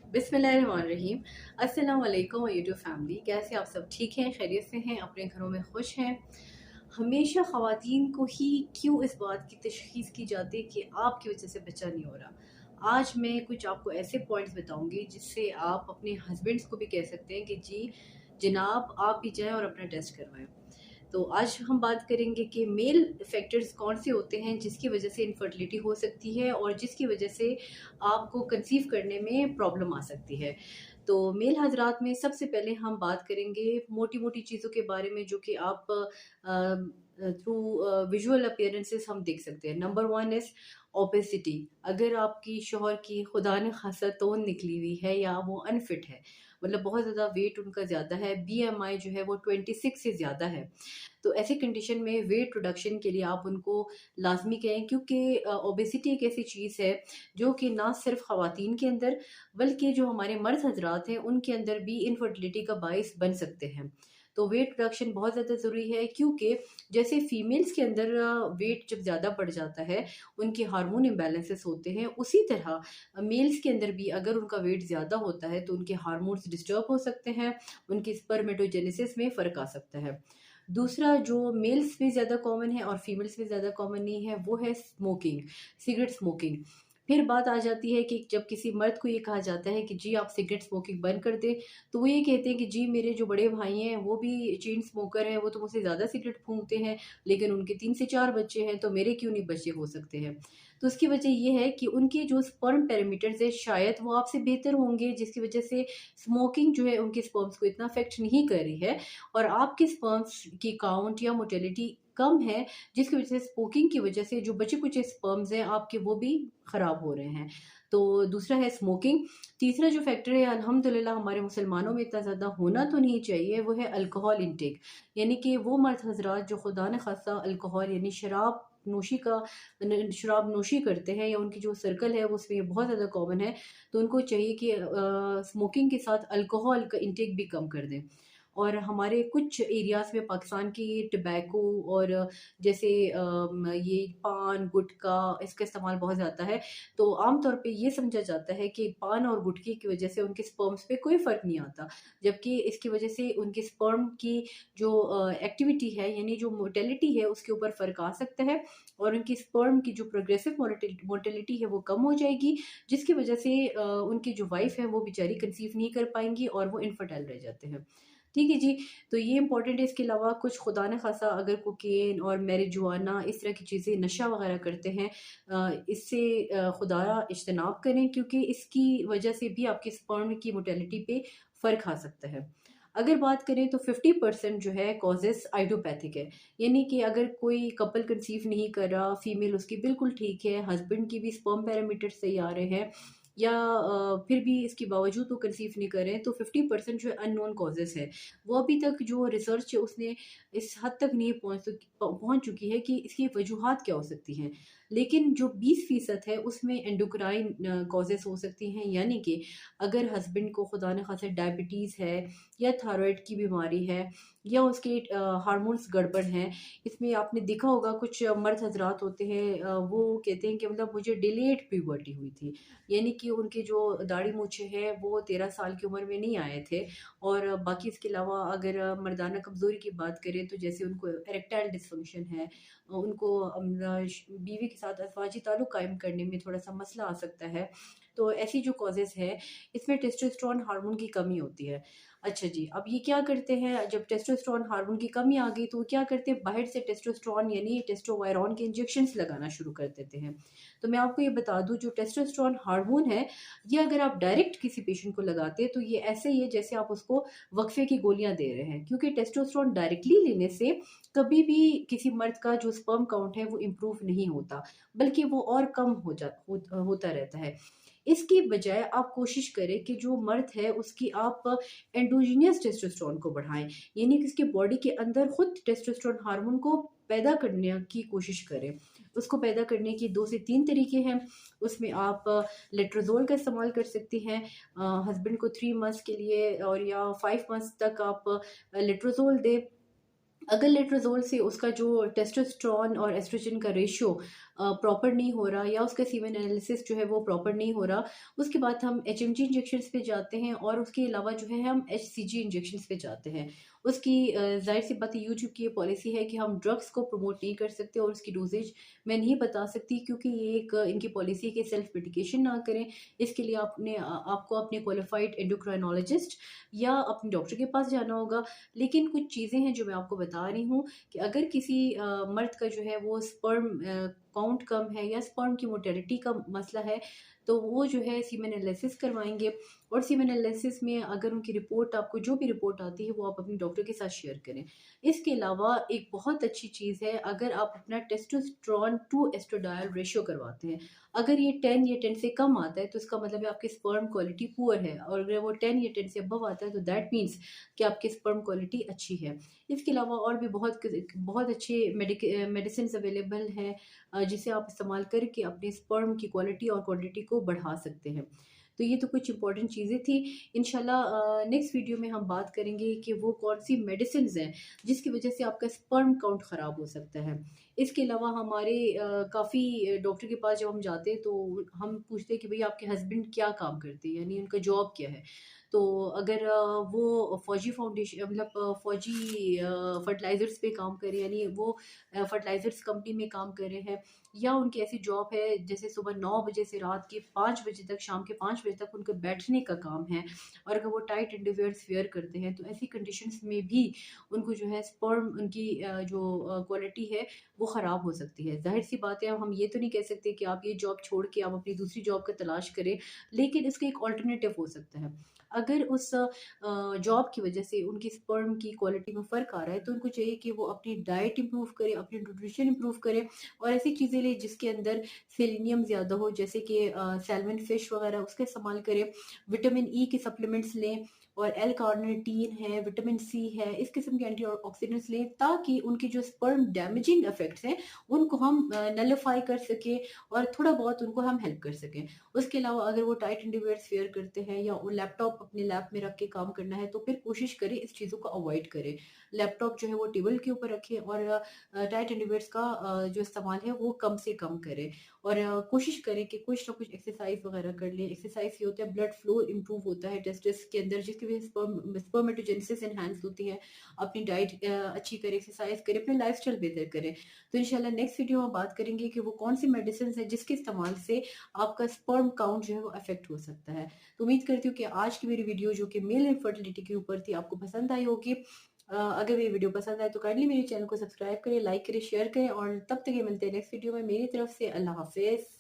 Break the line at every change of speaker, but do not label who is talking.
बिस्मिल्लाहिर्रहमानिर्रहीम। अस्सलाम वालेकुम यूट्यूब फैमिली, कैसे आप सब ठीक हैं, खैरियत से हैं, अपने घरों में खुश हैं। हमेशा ख़वातीन को ही क्यों इस बात की तशख़ीस की जाती है कि आपकी वजह से बच्चा नहीं हो रहा। आज मैं कुछ आपको ऐसे पॉइंट्स बताऊंगी जिससे आप अपने हस्बैंड्स को भी कह सकते हैं कि जी जनाब आप भी जाएं और अपना टेस्ट करवाएं। तो आज हम बात करेंगे कि मेल फैक्टर्स कौन से होते हैं जिसकी वजह से इनफर्टिलिटी हो सकती है और जिसकी वजह से आपको कंसीव करने में प्रॉब्लम आ सकती है। तो मेल हजरात में सबसे पहले हम बात करेंगे मोटी मोटी चीज़ों के बारे में जो कि आप थ्रू विजुअल अपीयरेंसेस हम देख सकते हैं। Number one is obesity. अगर आपकी शोहर की खुदा न खासा तोन निकली हुई है या वो अनफिट है, मतलब बहुत ज़्यादा वेट उनका ज़्यादा है, बीएमआई जो है वो 26 से ज़्यादा है, तो ऐसी कंडीशन में वेट रिडक्शन के लिए आप उनको लाजमी कहें, क्योंकि ओबेसिटी एक ऐसी चीज़ है जो कि ना सिर्फ ख़वातीन के अंदर बल्कि जो हमारे मर्द हजरात हैं उनके अंदर भी इनफर्टिलिटी का बाइस बन सकते हैं। तो वेट रिडक्शन बहुत ज़्यादा ज़रूरी है, क्योंकि जैसे फीमेल्स के अंदर वेट जब ज़्यादा बढ़ जाता है उनके हार्मोन इम्बैलेंसेस होते हैं, उसी तरह मेल्स के अंदर भी अगर उनका वेट ज़्यादा होता है तो उनके हार्मोन्स डिस्टर्ब हो सकते हैं, उनकी स्पर्मेटोजेनेसिस में फ़र्क आ सकता है। दूसरा जो मेल्स में ज़्यादा कॉमन है और फीमेल्स में ज़्यादा कॉमन नहीं है वो है स्मोकिंग, सिगरेट स्मोकिंग। फिर बात आ जाती है कि जब किसी मर्द को ये कहा जाता है कि जी आप सिगरेट स्मोकिंग बंद कर दें, तो वो ये कहते हैं कि जी मेरे जो बड़े भाई हैं वो भी चेन स्मोकर हैं, वो तो मुझसे ज़्यादा सिगरेट फूंकते हैं, लेकिन उनके 3 से 4 बच्चे हैं, तो मेरे क्यों नहीं बच्चे हो सकते हैं। तो उसकी वजह ये है कि उनके जो स्पर्म पैरामीटर्स है शायद वो आपसे बेहतर होंगे, जिसकी वजह से स्मोकिंग जो है उनके स्पर्म्स को इतना अफेक्ट नहीं कर रही है और आपके स्पर्म्स की काउंट या मोटेलिटी कम है, जिसकी वजह से स्मोकिंग की वजह से जो बचे कुचे स्पर्म्स हैं आपके वो भी खराब हो रहे हैं। तो दूसरा है स्मोकिंग। तीसरा जो फैक्टर है अल्हम्दुलिल्लाह हमारे मुसलमानों में इतना ज़्यादा होना तो नहीं चाहिए, वो है अल्कोहल इंटेक। यानी कि वो मर्द हजरात जो खुदा न खासा अल्कोहल यानी शराब नोशी का शराब नोशी करते हैं या उनकी जो सर्कल है वो उसमें ये बहुत ज़्यादा कॉमन है, तो उनको चाहिए कि स्मोकिंग के साथ अल्कोहल का इंटेक भी कम कर दें। और हमारे कुछ एरियाज़ में पाकिस्तान की टबैको और जैसे ये पान गुटखा इसका इस्तेमाल बहुत ज़्यादा है। तो आम तौर पे ये समझा जाता है कि पान और गुटखे की वजह से उनके स्पर्म्स पे कोई फ़र्क नहीं आता, जबकि इसकी वजह से उनके स्पर्म की जो एक्टिविटी है यानी जो मोटेलिटी है उसके ऊपर फ़र्क आ सकता है और उनकी स्पर्म की जो प्रोग्रेसिव मोटेलिटी है वो कम हो जाएगी, जिसकी वजह से उनकी जो वाइफ़ है वो बेचारी कंसीव नहीं कर पाएँगी और वो इनफर्टाइल रह जाते हैं। ठीक है जी, तो ये इम्पोर्टेंट है। इसके अलावा कुछ खुदा न खासा अगर कोकेन और मैरिजुआना इस तरह की चीज़ें नशा वगैरह करते हैं, इससे खुदारा इज्तनाब करें, क्योंकि इसकी वजह से भी आपके स्पर्म की मोटेलिटी पे फ़र्क आ सकता है। अगर बात करें तो 50% जो है कॉजेज़ आइडियोपैथिक है, यानी कि अगर कोई कपल कंसीव नहीं कर रहा, फीमेल उसकी बिल्कुल ठीक है, हस्बैंड की भी स्पर्म पैरामीटर्स सही आ रहे हैं या फिर भी इसके बावजूद वो कंसीव नहीं कर रहे हैं, तो 50% जो है अननोन कॉजेज़ है। वो अभी तक जो रिसर्च है उसने इस हद तक नहीं पहुँच चुकी है कि इसकी वजूहात क्या हो सकती हैं। लेकिन जो 20% है उसमें एंडोक्राइन कॉजेज़ हो सकती हैं, यानी कि अगर हस्बैंड को खुदा न खासा डायबिटीज़ है या थायरॉइड की बीमारी है या उसके हार्मोन्स गड़बड़ हैं। इसमें आपने देखा होगा कुछ मर्द हज़रात होते हैं, वो कहते हैं कि मतलब मुझे डिलेड प्यूबर्टी हुई थी, यानी कि उनकी जो दाढ़ी मूंछें हैं वो 13 साल की उम्र में नहीं आए थे। और बाकी इसके अलावा अगर मर्दाना कमज़ोरी की बात करें तो जैसे उनको इरेक्टाइल डिसफंक्शन है, उनको बीवी के साथ अज़वाजी ताल्लुक़ कायम करने में थोड़ा-सा मसला आ सकता है। तो ऐसी जो कॉजेज़ है इसमें टेस्टोस्टेरोन हार्मोन की कमी होती है। अच्छा जी, अब ये क्या करते हैं जब टेस्टोस्टेरोन हार्मोन की कमी आ गई तो वो क्या करते हैं, बाहर से टेस्टोस्टेरोन यानी टेस्टोवायरॉन के इंजेक्शंस लगाना शुरू कर देते हैं। तो मैं आपको ये बता दूँ जो टेस्टोस्टेरोन हार्मोन है, ये अगर आप डायरेक्ट किसी पेशेंट को लगाते हैं तो ये ऐसे ही है जैसे आप उसको वक्फे की गोलियाँ दे रहे हैं, क्योंकि टेस्टोस्टेरोन डायरेक्टली लेने से कभी भी किसी मर्द का जो स्पर्म काउंट है वो इम्प्रूव नहीं होता, बल्कि वो और कम होता रहता है। इसकी बजाय आप कोशिश करें कि जो मर्द है उसकी आप एंडोजीनियस टेस्टोस्टेरोन को बढ़ाएँ, यानी कि उसके बॉडी के अंदर खुद टेस्टोस्टेरोन हार्मोन को पैदा करने की कोशिश करें। उसको पैदा करने के 2 से 3 तरीके हैं। उसमें आप लेट्रोज़ोल का इस्तेमाल कर सकती हैं, हस्बैंड को 3 मंथ्स के लिए और या 5 मंथ्स तक आप लेट्रोज़ोल दें। अगर लेट्रोज़ोल से उसका जो टेस्टोस्टेरोन और एस्ट्रोजन का रेशियो प्रॉपर नहीं हो रहा या उसका सीमेन एनालिसिस जो है वो प्रॉपर नहीं हो रहा, उसके बाद हम HMG इंजेक्शंस पे जाते हैं और उसके अलावा जो है हम HCG इंजेक्शंस पे जाते हैं। उसकी ज़ाहिर सी बात है, यूट्यूब की ये पॉलिसी है कि हम ड्रग्स को प्रमोट नहीं कर सकते और उसकी डोजेज मैं नहीं बता सकती, क्योंकि ये एक इनकी पॉलिसी है कि सेल्फ मेडिकेशन ना करें। इसके लिए आपको अपने क्वालिफाइड एंडोक्राइनोलॉजिस्ट या अपने डॉक्टर के पास जाना होगा। लेकिन कुछ चीज़ें हैं जो मैं आपको बता रही हूँ कि अगर किसी मर्द का जो है वो स्पर्म काउंट कम है या स्पर्म की मोटेलिटी का मसला है, तो वो जो है सीमेन एनालिसिस करवाएंगे। और सीमेन एनालिसिस में अगर उनकी रिपोर्ट, आपको जो भी रिपोर्ट आती है वो आप अपने डॉक्टर के साथ शेयर करें। इसके अलावा एक बहुत अच्छी चीज़ है, अगर आप अपना टेस्टोस्टेरोन टू एस्ट्रोडायल रेशियो करवाते हैं। अगर ये 10 या 10 से कम आता है तो इसका मतलब है आपकी स्पर्म क्वालिटी पुअर है, और अगर वो 10 या 10 से अबव आता है तो दैट मीन्स कि आपकी स्पर्म क्वालिटी अच्छी है। इसके अलावा और भी बहुत बहुत अच्छे मेडिसिन अवेलेबल हैं जिसे आप इस्तेमाल करके अपने स्पर्म की क्वालिटी और क्वांटिटी को बढ़ा सकते हैं। तो ये तो कुछ इंपॉर्टेंट चीज़ें थी। इंशाल्लाह नेक्स्ट वीडियो में हम बात करेंगे कि वो कौन सी मेडिसिन हैं जिसकी वजह से आपका स्पर्म काउंट ख़राब हो सकता है। इसके अलावा हमारे काफ़ी डॉक्टर के पास जब हम जाते हैं तो हम पूछते हैं कि भई आपके हस्बैंड क्या काम करते हैं, यानी उनका जॉब क्या है? तो अगर वो फौजी फाउंडेशन मतलब फौजी फर्टिलाइज़र्स पे काम कर रहे हैं, यानी वो फर्टिलाइज़र्स कंपनी में काम कर रहे हैं, या उनकी ऐसी जॉब है जैसे सुबह 9 बजे से रात के 5 बजे तक, शाम के 5 बजे तक उनका बैठने का काम है, और अगर वो टाइट अंडरवियर्स वियर करते हैं तो ऐसी कंडीशंस में भी उनको जो है स्पर्म उनकी जो क्वालिटी है वो ख़राब हो सकती है। ज़ाहिर-सी बात है, अब हम ये तो नहीं कह सकते कि आप ये जॉब छोड़ के आप अपनी दूसरी जॉब का तलाश करें, लेकिन इसका एक अल्टरनेटिव हो सकता है। अगर उस जॉब की वजह से उनकी स्पर्म की क्वालिटी में फ़र्क आ रहा है, तो उनको चाहिए कि वो अपनी डाइट इम्प्रूव करें, अपनी न्यूट्रिशन इम्प्रूव करें और ऐसी चीज़ें लें जिसके अंदर सेलेनियम ज़्यादा हो, जैसे कि सैल्मन फिश वगैरह उसका इस्तेमाल करें। विटामिन ई के सप्लीमेंट्स लें और एल कार्निटीन है, विटामिन सी है, इस किस्म के एंटीऑक्सीडेंट्स लें ताकि उनके जो स्पर्म डैमेजिंग इफेक्ट्स हैं उनको हम नलिफाई कर सकें और थोड़ा बहुत उनको हम हेल्प कर सकें। उसके अलावा अगर वो टाइट अंडरवियर्स वेयर करते हैं या वो लैपटॉप अपने लैब में रख के काम करना है, तो फिर कोशिश करें इस चीज़ों को अवॉइड करें। लैपटॉप जो है वो टेबल के ऊपर रखें और टाइट अंडरवियर्स का जो इस्तेमाल है वो कम से कम करें। और कोशिश करें कि कुछ ना कुछ एक्सरसाइज वगैरह कर लें। एक्सरसाइज से होता है ब्लड फ्लो इम्प्रूव होता है टेस्टिस के अंदर, जिसकी वजह से स्पर्मेटोजेनेसिस एनहांस होती है। अपनी डाइट अच्छी करें, एक्सरसाइज करें, अपनी लाइफस्टाइल बेहतर करें। तो इंशाल्लाह नेक्स्ट वीडियो में बात करेंगे कि वो कौन सी मेडिसिन है जिसके इस्तेमाल से आपका स्पर्म काउंट जो है वो अफेक्ट हो सकता है। तो उम्मीद करती हूँ कि आज की मेरी वीडियो जो कि मेल इनफर्टिलिटी के ऊपर थी आपको पसंद आई होगी। अगर मेरी वीडियो पसंद आए तो काइंडली मेरे चैनल को सब्सक्राइब करें, लाइक करें, शेयर करें और तब तक ये मिलते हैं नेक्स्ट वीडियो में। मेरी तरफ से अल्लाह हाफ़िज़।